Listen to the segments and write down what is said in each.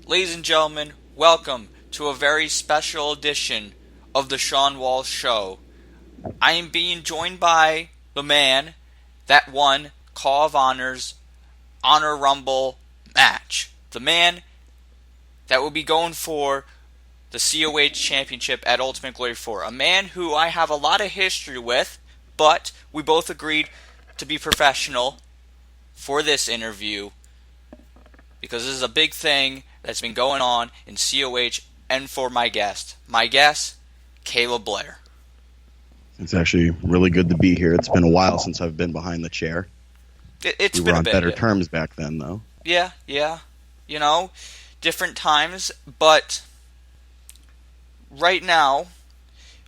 Ladies and gentlemen, welcome to a very special edition of the Shawn Walsh Show. I am being joined by the man that won Call of Honor's Honor Rumble match. The man that will be going for the COH Championship at Ultimate Glory 4. A man who I have a lot of history with, but we both agreed to be professional for this interview because this is a big thing that's been going on in COH and for my guest. My guest, Caleb Blair. It's actually really good to be here. It's been a while since I've been behind the chair. It's we been were a on bit. better terms back then, though. Yeah. You know, different times, but right now,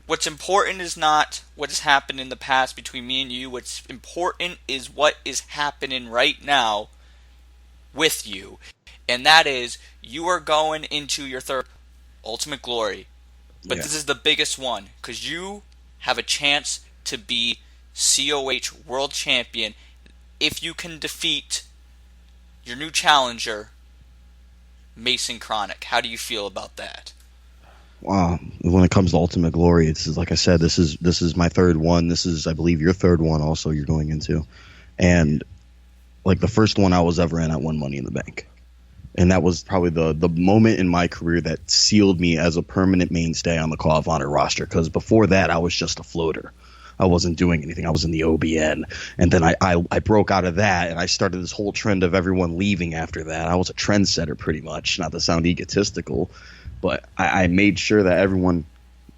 what's important is not what has happened in the past between me and you. What's important is what is happening right now with you. And that is, you are going into your third Ultimate Glory. But This is the biggest one, because you have a chance to be COH World Champion if you can defeat your new challenger, Mason Kronik. How do you feel about that? Wow. When it comes to Ultimate Glory, this is, like I said, this is my third one. This is, I believe, your third one also you're going into. And like the first one I was ever in, I won Money in the Bank. And that was probably the moment in my career that sealed me as a permanent mainstay on the CAW of Honor roster. Because before that, I was just a floater. I wasn't doing anything. I was in the OBN. And then I broke out of that, and I started this whole trend of everyone leaving after that. I was a trendsetter pretty much, not to sound egotistical. But I made sure that everyone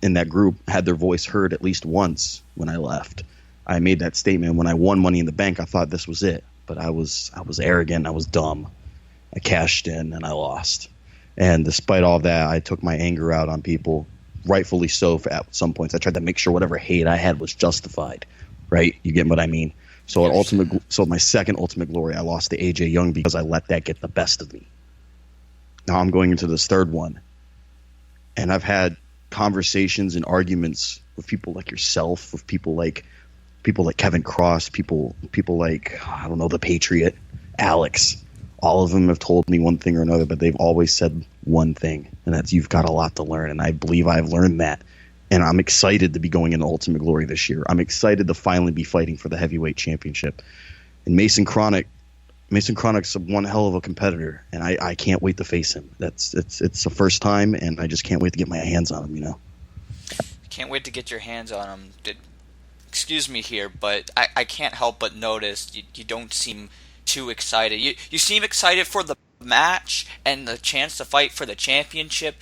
in that group had their voice heard at least once when I left. I made that statement. When I won Money in the Bank, I thought this was it. But I was arrogant. I was dumb. I cashed in and I lost. And despite all that, I took my anger out on people, rightfully so at some points. I tried to make sure whatever hate I had was justified, right? You get what I mean? So my second Ultimate Glory, I lost to AJ Young because I let that get the best of me. Now I'm going into this third one. And I've had conversations and arguments with people like yourself, with people like Kevin Cross, people like, I don't know, the Patriot, Alex. All of them have told me one thing or another, but they've always said one thing, and that's you've got a lot to learn. And I believe I've learned that. And I'm excited to be going into Ultimate Glory this year. I'm excited to finally be fighting for the heavyweight championship. And Mason Kronik's one hell of a competitor, and I can't wait to face him. It's the first time, and I just can't wait to get my hands on him, you know. Can't wait to get your hands on him. Excuse me here, but I can't help but notice you don't seem too excited. You seem excited for the match and the chance to fight for the championship,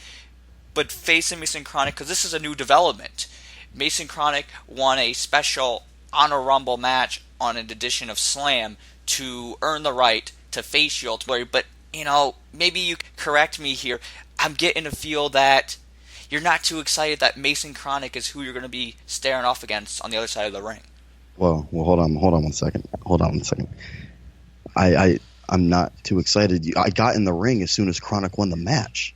but facing Mason Kronik, because this is a new development. Mason Kronik won a special Honor Rumble match on an edition of Slam to earn the right to face you ultimately. But, you know, maybe you correct me here. I'm getting a feel that you're not too excited that Mason Kronik is who you're going to be staring off against on the other side of the ring. Well, hold on one second. I'm not too excited. I got in the ring as soon as Kronik won the match.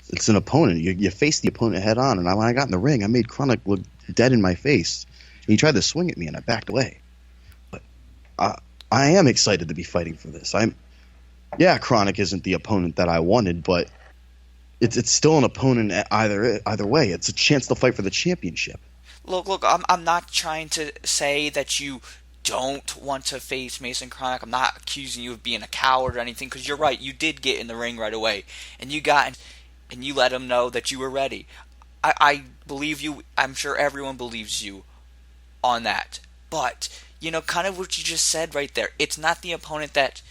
It's an opponent. You face the opponent head on, and when I got in the ring, I made Kronik look dead in my face. He tried to swing at me, and I backed away. But I am excited to be fighting for this. Kronik isn't the opponent that I wanted, but it's still an opponent either way. It's a chance to fight for the championship. Look, I'm not trying to say that you don't want to face Mason Kronik. I'm not accusing you of being a coward or anything, because you're right. You did get in the ring right away, and you let him know that you were ready. I believe you. I'm sure everyone believes you on that. But, you know, kind of what you just said right there, it's not the opponent that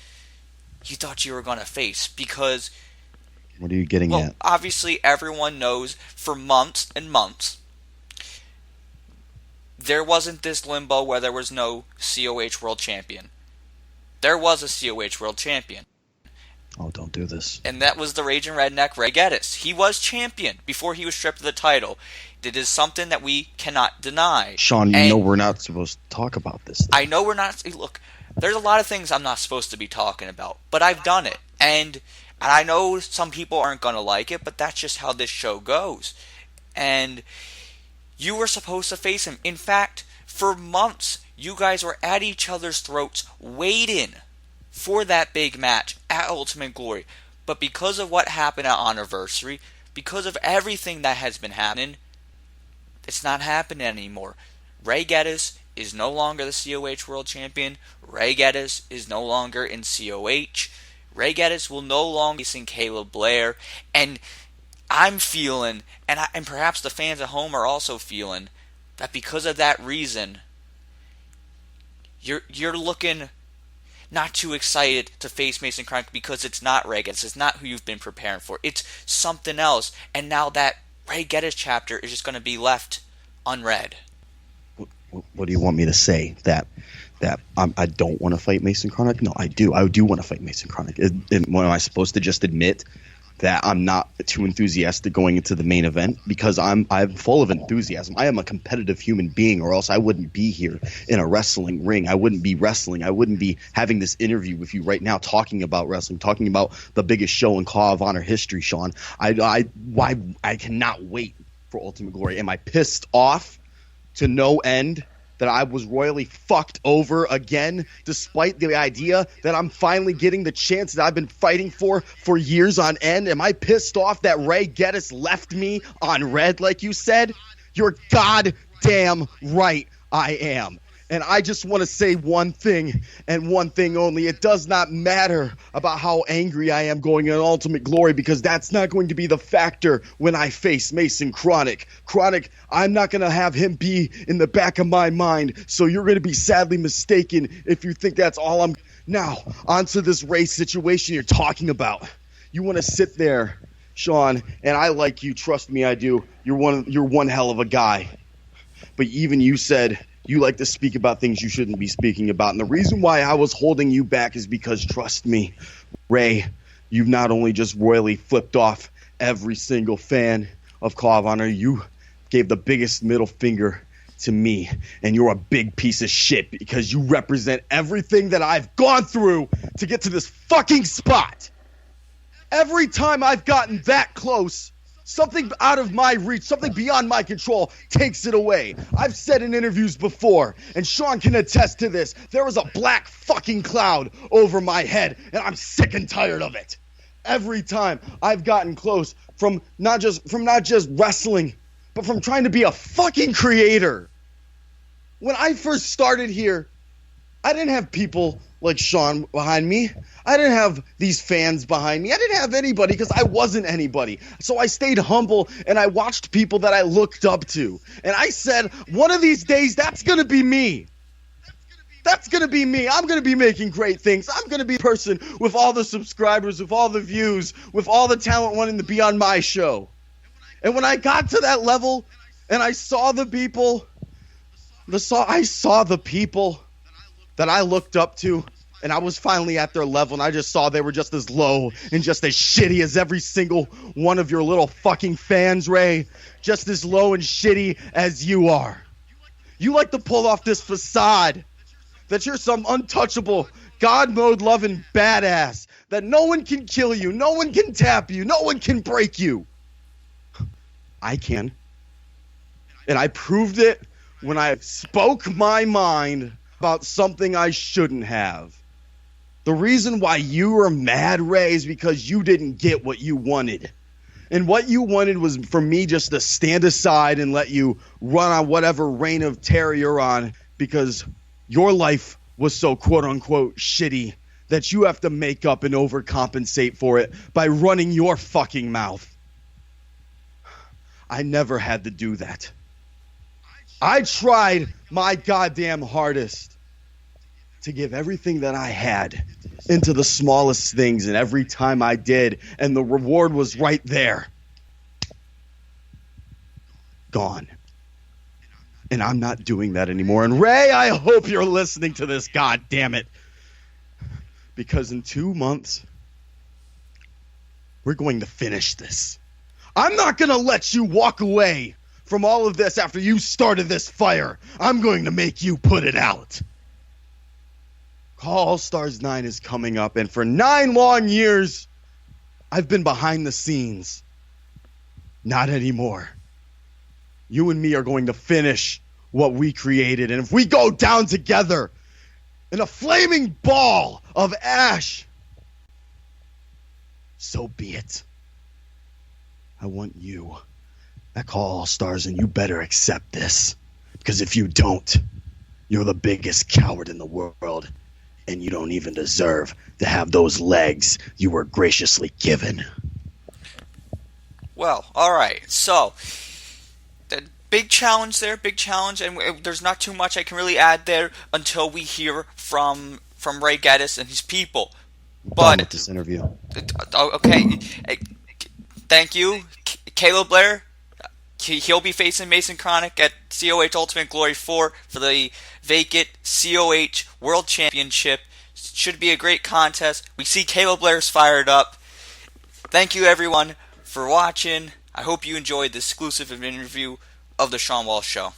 you thought you were going to face, because... What are you getting at? Obviously, everyone knows for months and months there wasn't this limbo where there was no COH World Champion. There was a COH World Champion. Oh, don't do this. And that was the Raging Redneck Ray Geddes. He was champion before he was stripped of the title. It is something that we cannot deny. Shawn, you know we're not supposed to talk about this. I know we're not. Look, there's a lot of things I'm not supposed to be talking about, but I've done it. And I know some people aren't going to like it, but that's just how this show goes. And you were supposed to face him. In fact, for months, you guys were at each other's throats waiting for that big match at Ultimate Glory. But because of what happened at Anniversary, because of everything that has been happening, it's not happening anymore. Ray Geddes is no longer the COH World Champion. Ray Geddes is no longer in COH. Ray Geddes will no longer be facing Caleb Blair. And I'm feeling, and perhaps the fans at home are also feeling, that because of that reason, you're looking not too excited to face Mason Kronik because it's not Ray Geddes. It's not who you've been preparing for. It's something else. And now that Ray Geddes chapter is just going to be left unread. What do you want me to say? That I don't want to fight Mason Kronik? No, I do. I do want to fight Mason Kronik. Am I supposed to just admit that I'm not too enthusiastic going into the main event? Because I'm full of enthusiasm. I am a competitive human being, or else I wouldn't be here in a wrestling ring. I wouldn't be wrestling. I wouldn't be having this interview with you right now, talking about wrestling, talking about the biggest show in CAW of Honor history, Shawn. I cannot wait for Ultimate Glory. Am I pissed off to no end that I was royally fucked over again, despite the idea that I'm finally getting the chance that I've been fighting for years on end? Am I pissed off that Ray Geddes left me on red, like you said? You're goddamn right I am. And I just want to say one thing, and one thing only. It does not matter about how angry I am going in Ultimate Glory, because that's not going to be the factor when I face Mason Kronik. Kronik, I'm not going to have him be in the back of my mind, so you're going to be sadly mistaken if you think that's all I'm... Now, onto this race situation you're talking about. You want to sit there, Shawn, and I like you. Trust me, I do. You're one hell of a guy. But even you said... you like to speak about things you shouldn't be speaking about. And the reason why I was holding you back is because, trust me, Ray, you've not only just royally flipped off every single fan of CAW of Honor, you gave the biggest middle finger to me. And you're a big piece of shit because you represent everything that I've gone through to get to this fucking spot. Every time I've gotten that close, something out of my reach, something beyond my control takes it away. I've said in interviews before, and Shawn can attest to this, there was a black fucking cloud over my head, and I'm sick and tired of it. Every time I've gotten close from not just wrestling, but from trying to be a fucking creator. When I first started here, I didn't have people like Shawn behind me. I didn't have these fans behind me. I didn't have anybody because I wasn't anybody. So I stayed humble and I watched people that I looked up to. And I said, one of these days, that's going to be me. That's going to be me. I'm going to be making great things. I'm going to be a person with all the subscribers, with all the views, with all the talent wanting to be on my show. And when I got to that level and I saw the people, I saw the people that I looked up to, and I was finally at their level, and I just saw they were just as low and just as shitty as every single one of your little fucking fans, Ray. Just as low and shitty as you are. You like to pull off this facade that you're some untouchable, God-mode loving badass, that no one can kill you, no one can tap you, no one can break you. I can. And I proved it when I spoke my mind about something I shouldn't have. The reason why you were mad, Ray, is because you didn't get what you wanted. And what you wanted was for me just to stand aside and let you run on whatever reign of terror you're on, because your life was so quote-unquote shitty that you have to make up and overcompensate for it by running your fucking mouth. I never had to do that. I tried my goddamn hardest to give everything that I had into the smallest things, and every time I did, and the reward was right there. Gone. And I'm not doing that anymore. And Ray, I hope you're listening to this, god damn it. Because in 2 months, we're going to finish this. I'm not going to let you walk away from all of this after you started this fire. I'm going to make you put it out. CAW All Stars 9 is coming up, and for 9 long years, I've been behind the scenes. Not anymore. You and me are going to finish what we created, and if we go down together in a flaming ball of ash, So be it. I want you at CAW All Stars, and you better accept this. Because if you don't, you're the biggest coward in the world, and you don't even deserve to have those legs you were graciously given. Well, all right. So, the big challenge there, big challenge, and there's not too much I can really add there until we hear from Ray Geddes and his people. Done with this interview. Okay. Thank you, Caleb Blair. He'll be facing Mason Kronik at COH Ultimate Glory 4 for the vacant COH World Championship. Should be a great contest. We see Caleb Blair's fired up. Thank you, everyone, for watching. I hope you enjoyed this exclusive interview of the Shawn Walsh Show.